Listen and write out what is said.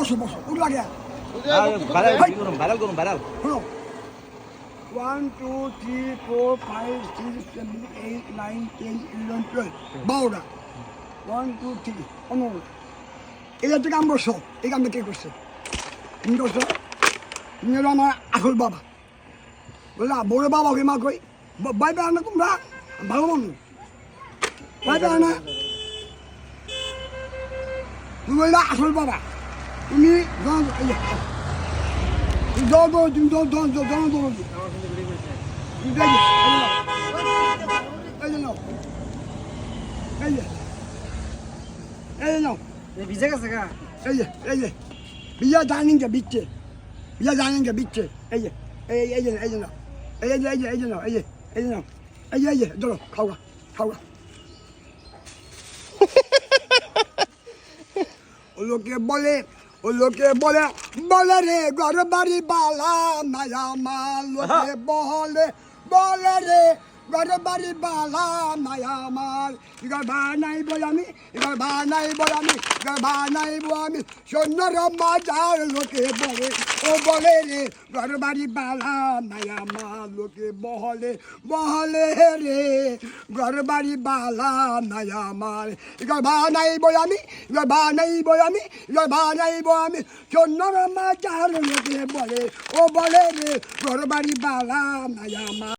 বসো বসো উঠ লাগে ভাইরাল করুন ভাইরাল। শোনো 1 2 3 4 5 6 7 8 9 10 11 12 12টা 1 2 3 15 এটা থেকে কাম করছো এই কামটা কে করছে তুমি করছো তুমি হলো আমার আসল বাবা বুঝলা বড় বাবা ওকে মা কই ভাই না তোমরা ভালো মানুষ ভাই না তুমি বললা আসল বাবা তুমি ভিজে গেছে গা বিয়া জানেন কে বিচ্ছে বিয়া জানেন কে বিচ্ছে এই যে চলো খাওয়া খাওয়া লোকে বলে বলে রে ঘর বাড়ি বালা মায়া মা লোকে বলে রে ঘর বাড়ি বালা মায়া মাল এবার বানাইব আমি এবার বানাইব আমি সৈন্যর মাজার লোকে বলে ও বলে রে ঘর বাড়ি বালা মায়া মা লোকে বহলে রে ঘর বাড়ি বালা মায়া মাল এবার বানাইব আমি সৈন্যর মাজার লোকে বলে ও বলে রে ঘর বাড়ি বালা মায়া মা